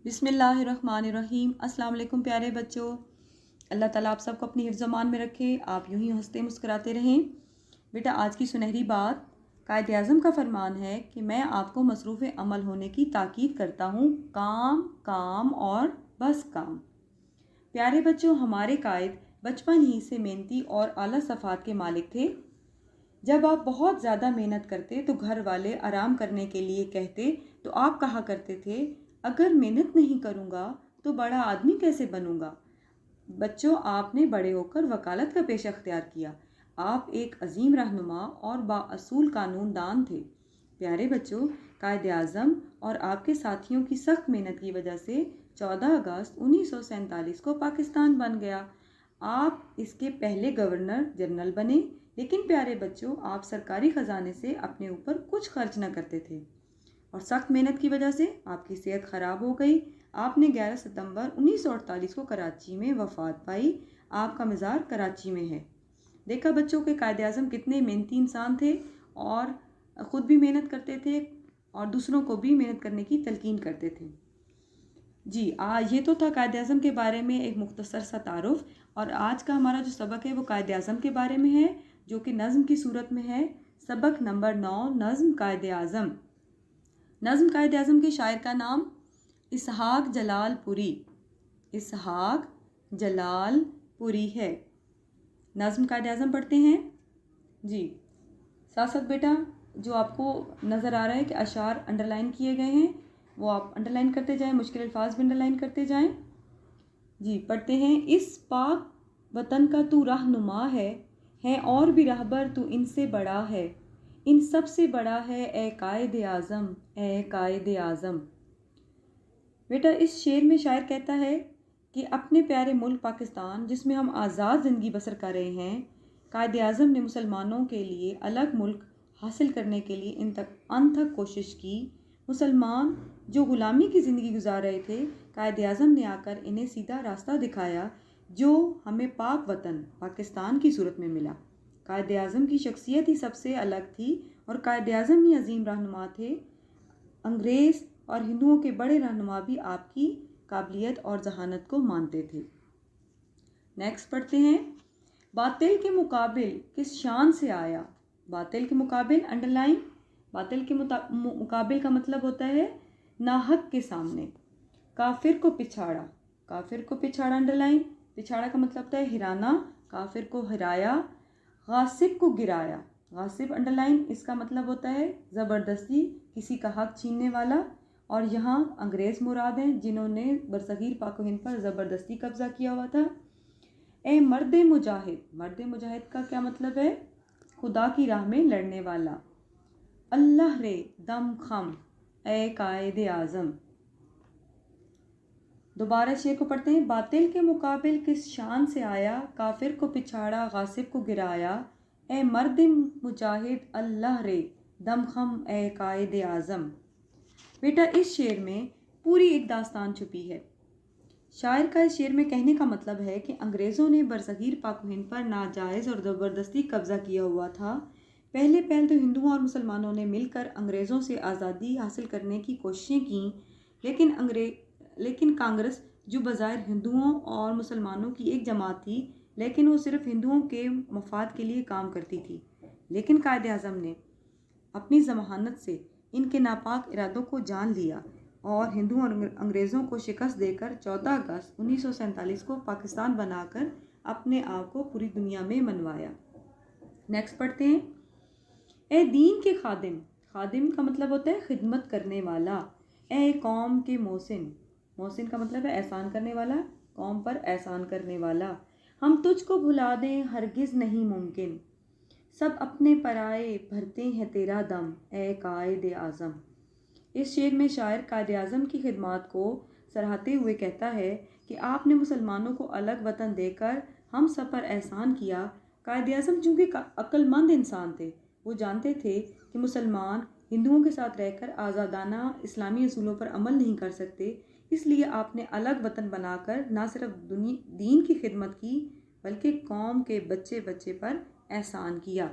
بسم اللہ الرحمن الرحیم۔ السلام علیکم پیارے بچوں، اللہ تعالیٰ آپ سب کو اپنی حفظ امان میں رکھے، آپ یوں ہی ہنستے مسکراتے رہیں۔ بیٹا آج کی سنہری بات، قائد اعظم کا فرمان ہے کہ میں آپ کو مصروف عمل ہونے کی تاکید کرتا ہوں، کام کام اور بس کام۔ پیارے بچوں، ہمارے قائد بچپن ہی سے محنتی اور اعلیٰ صفات کے مالک تھے۔ جب آپ بہت زیادہ محنت کرتے تو گھر والے آرام کرنے کے لیے کہتے تو آپ کہا کرتے تھے، اگر محنت نہیں کروں گا تو بڑا آدمی کیسے بنوں گا؟ بچوں، آپ نے بڑے ہو کر وکالت کا پیشہ اختیار کیا۔ آپ ایک عظیم رہنما اور بااصول قانون دان تھے۔ پیارے بچوں، قائد اعظم اور آپ کے ساتھیوں کی سخت محنت کی وجہ سے 14 اگست 1947 کو پاکستان بن گیا۔ آپ اس کے پہلے گورنر جنرل بنے، لیکن پیارے بچوں، آپ سرکاری خزانے سے اپنے اوپر کچھ خرچ نہ کرتے تھے اور سخت محنت کی وجہ سے آپ کی صحت خراب ہو گئی۔ آپ نے 11 ستمبر 1948 کو کراچی میں وفات پائی۔ آپ کا مزار کراچی میں ہے۔ دیکھا بچوں کہ قائد اعظم کتنے محنتی انسان تھے اور خود بھی محنت کرتے تھے اور دوسروں کو بھی محنت کرنے کی تلقین کرتے تھے۔ جی یہ تو تھا قائد اعظم کے بارے میں ایک مختصر سا تعارف، اور آج کا ہمارا جو سبق ہے وہ قائد اعظم کے بارے میں ہے، جو کہ نظم کی صورت میں ہے۔ سبق نمبر 9، نظم قائد اعظم۔ نظم قائد اعظم کے شاعر کا نام اسحاق جلال پوری، اسحاق جلال پوری ہے۔ نظم قائد اعظم پڑھتے ہیں۔ جی ساتھ ساتھ بیٹا جو آپ کو نظر آ رہا ہے کہ اشعار انڈرلائن کیے گئے ہیں وہ آپ انڈرلائن کرتے جائیں، مشکل الفاظ بھی انڈرلائن کرتے جائیں۔ جی پڑھتے ہیں۔ اس پاک وطن کا تو رہنما ہے اور بھی رہبر تو ان سے بڑا ہے، ان سب سے بڑا ہے اے قائد اعظم، اے قائد اعظم۔ بیٹا اس شعر میں شاعر کہتا ہے کہ اپنے پیارے ملک پاکستان جس میں ہم آزاد زندگی بسر کر رہے ہیں، قائد اعظم نے مسلمانوں کے لیے الگ ملک حاصل کرنے کے لیے انتھک کوشش کی۔ مسلمان جو غلامی کی زندگی گزار رہے تھے، قائد اعظم نے آ کر انہیں سیدھا راستہ دکھایا جو ہمیں پاک وطن پاکستان کی صورت میں ملا۔ قائد اعظم کی شخصیت ہی سب سے الگ تھی اور قائد اعظم ہی عظیم رہنما تھے۔ انگریز اور ہندوؤں کے بڑے رہنما بھی آپ کی قابلیت اور ذہانت کو مانتے تھے۔ نیکسٹ پڑھتے ہیں۔ باطل کے مقابل کس شان سے آیا؟ باطل کے مقابل انڈرلائن۔ باطل کے مقابل کا مطلب ہوتا ہے ناحق کے سامنے۔ کافر کو پچھاڑا، کافر کو پچھاڑا انڈرلائن۔ پچھاڑا کا مطلب ہوتا ہے ہرانا، کافر کو ہرایا۔ غاصب کو گرایا، غاصب انڈرلائن، اس کا مطلب ہوتا ہے زبردستی کسی کا حق چھیننے والا، اور یہاں انگریز مراد ہیں جنہوں نے برصغیر پاک و ہند پر زبردستی قبضہ کیا ہوا تھا۔ اے مرد مجاہد، مرد مجاہد کا کیا مطلب ہے؟ خدا کی راہ میں لڑنے والا۔ اللہ رے دم خم، اے قائد اعظم۔ دوبارہ شعر کو پڑھتے ہیں۔ باطل کے مقابل کس شان سے آیا، کافر کو پچھاڑا، غاصب کو گرایا، اے مرد مجاہد اللہ رے دم خم، اے قائد اعظم۔ بیٹا اس شعر میں پوری ایک داستان چھپی ہے۔ شاعر کا اس شعر میں کہنے کا مطلب ہے کہ انگریزوں نے برصغیر پاک و ہند پر ناجائز اور زبردستی قبضہ کیا ہوا تھا۔ پہلے تو ہندوؤں اور مسلمانوں نے مل کر انگریزوں سے آزادی حاصل کرنے کی کوششیں کیں، لیکن کانگریس جو بظاہر ہندوؤں اور مسلمانوں کی ایک جماعت تھی، لیکن وہ صرف ہندوؤں کے مفاد کے لیے کام کرتی تھی۔ لیکن قائد اعظم نے اپنی ذماہنت سے ان کے ناپاک ارادوں کو جان لیا اور ہندوؤں اور انگریزوں کو شکست دے کر 14 اگست 1947 کو پاکستان بنا کر اپنے آپ کو پوری دنیا میں منوایا۔ نیکسٹ پڑھتے ہیں۔ اے دین کے خادم، خادم کا مطلب ہوتا ہے خدمت کرنے والا۔ اے قوم کے محسن، محسن کا مطلب ہے احسان کرنے والا، قوم پر احسان کرنے والا۔ ہم تجھ کو بھلا دیں ہرگز نہیں ممکن، سب اپنے پرائے بھرتے ہیں تیرا دم، اے قائد اعظم۔ اس شعر میں شاعر قائد اعظم کی خدمات کو سراہتے ہوئے کہتا ہے کہ آپ نے مسلمانوں کو الگ وطن دے کر ہم سب پر احسان کیا۔ قائد اعظم چونکہ عقل مند انسان تھے، وہ جانتے تھے کہ مسلمان ہندوؤں کے ساتھ رہ کر آزادانہ اسلامی اصولوں پر عمل نہیں کر سکتے، اس لیے آپ نے الگ وطن بنا کر نہ صرف دین کی خدمت کی بلکہ قوم کے بچے بچے پر احسان کیا۔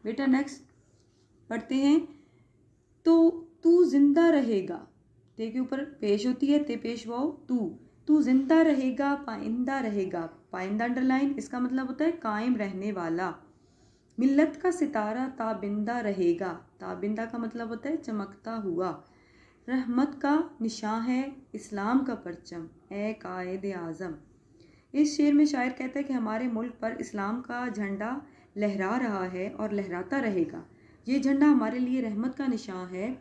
بیٹا نیکسٹ پڑھتے ہیں۔ تو زندہ رہے گا تے کے اوپر پیش ہوتی ہے، تے پیش واو تو زندہ رہے گا، پائندہ رہے گا، پائندہ انڈر لائن، اس کا مطلب ہوتا ہے قائم رہنے والا۔ ملت کا ستارہ تابندہ رہے گا، تابندہ کا مطلب ہوتا ہے چمکتا ہوا۔ رحمت کا نشان ہے اسلام کا پرچم، اے قائد اعظم۔ اس شعر میں شاعر کہتا ہے کہ ہمارے ملک پر اسلام کا جھنڈا لہرا رہا ہے اور لہراتا رہے گا۔ یہ جھنڈا ہمارے لیے رحمت کا نشان ہے۔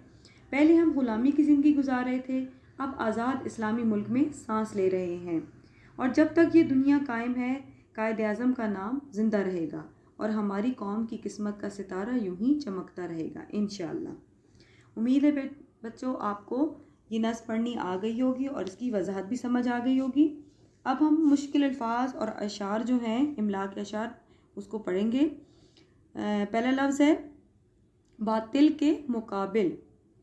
پہلے ہم غلامی کی زندگی گزار رہے تھے، اب آزاد اسلامی ملک میں سانس لے رہے ہیں، اور جب تک یہ دنیا قائم ہے قائد اعظم کا نام زندہ رہے گا اور ہماری قوم کی قسمت کا ستارہ یوں ہی چمکتا رہے گا انشاءاللہ۔ امید ہے بچوں آپ کو یہ نظم پڑھنی آ گئی ہوگی اور اس کی وضاحت بھی سمجھ آ گئی ہوگی۔ اب ہم مشکل الفاظ اور اشعار جو ہیں املا کے اشعار اس کو پڑھیں گے۔ پہلا لفظ ہے باطل کے مقابل،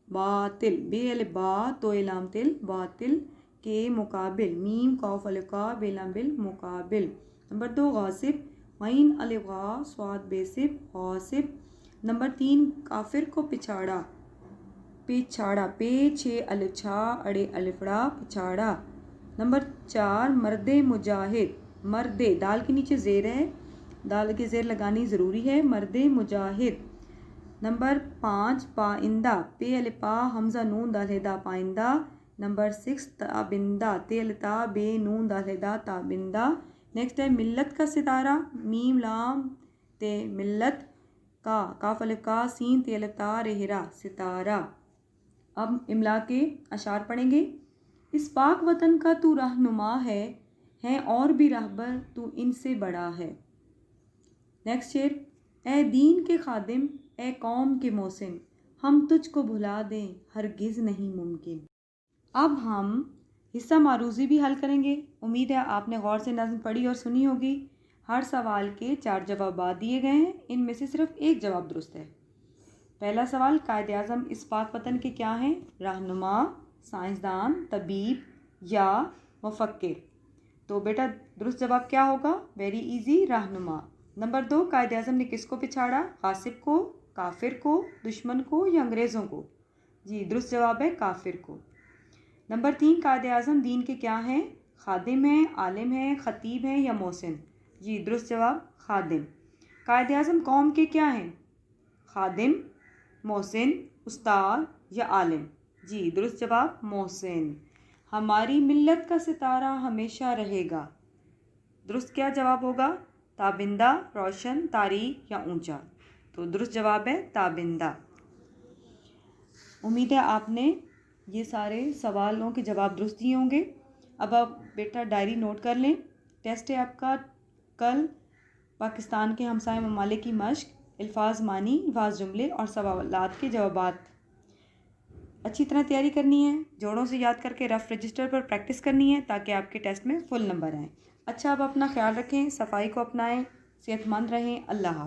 باطل، بے الف با تو لام تل، باطل کے مقابل، میم قاف الف قا بے لام بل، مقابل۔ نمبر 2 غاصب، غین الف غا صاد بے صف، غاصب۔ نمبر 3 کافر کو پچھاڑا، پچھاڑا، پے چھ الف چھا اڑے الف ڑا، پچھاڑا۔ نمبر 4 مرد مجاہد، مرد، دال کے نیچے زیر ہے، دال کے زیر لگانی ضروری ہے، مرد مجاہد۔ نمبر 5 پائندہ، پے الف پا حمزہ نون دال ہدا پائندہ۔ نمبر 6 تابندہ، تے الف تا بے نون دال ہدا تابندہ۔ نیکسٹ ہے ملت کا ستارہ، میم لام تے ملت، کا کاف الف کا سین تے الف تا رے ہرا، ستارہ۔ اب املا کے اشعار پڑھیں گے۔ اس پاک وطن کا تو رہنما ہے اور بھی رہبر تو ان سے بڑا ہے۔ نیکسٹ شعر، اے دین کے خادم، اے قوم کے محسن، ہم تجھ کو بھلا دیں ہرگز نہیں ممکن۔ اب ہم حصہ معروضی بھی حل کریں گے۔ امید ہے آپ نے غور سے نظم پڑھی اور سنی ہوگی۔ ہر سوال کے 4 جوابات دیے گئے ہیں، ان میں سے صرف ایک جواب درست ہے۔ پہلا سوال، قائد اعظم اس پاک وطن کے کیا ہیں؟ رہنما، سائنسدان، طبیب یا مفکر؟ تو بیٹا درست جواب کیا ہوگا؟ ویری ایزی، رہنما۔ نمبر 2 قائد اعظم نے کس کو پچھاڑا؟ غاصب کو، کافر کو، دشمن کو یا انگریزوں کو؟ جی درست جواب ہے کافر کو۔ نمبر 3 قائد اعظم دین کے کیا ہیں؟ خادم ہیں، عالم ہیں، خطیب ہیں یا محسن؟ جی درست جواب خادم۔ قائد اعظم قوم کے کیا ہیں؟ خادم، محسن، استاد یا عالم؟ جی درست جواب محسن۔ ہماری ملت کا ستارہ ہمیشہ رہے گا، درست کیا جواب ہوگا؟ تابندہ، روشن، تاریک یا اونچا؟ تو درست جواب ہے تابندہ۔ امید ہے آپ نے یہ سارے سوالوں کے جواب درست دیے ہوں گے۔ اب آپ بیٹا ڈائری نوٹ کر لیں، ٹیسٹ ہے آپ کا کل پاکستان کے ہمسائے ممالک کی مشق، الفاظ معنی، الفاظ جملے اور سوالات کے جوابات۔ اچھی طرح تیاری کرنی ہے، جوڑوں سے یاد کر کے رف رجسٹر پر پریکٹس کرنی ہے تاکہ آپ کے ٹیسٹ میں فل نمبر آئیں۔ اچھا اب اپنا خیال رکھیں، صفائی کو اپنائیں، صحت مند رہیں، اللہ حافظ۔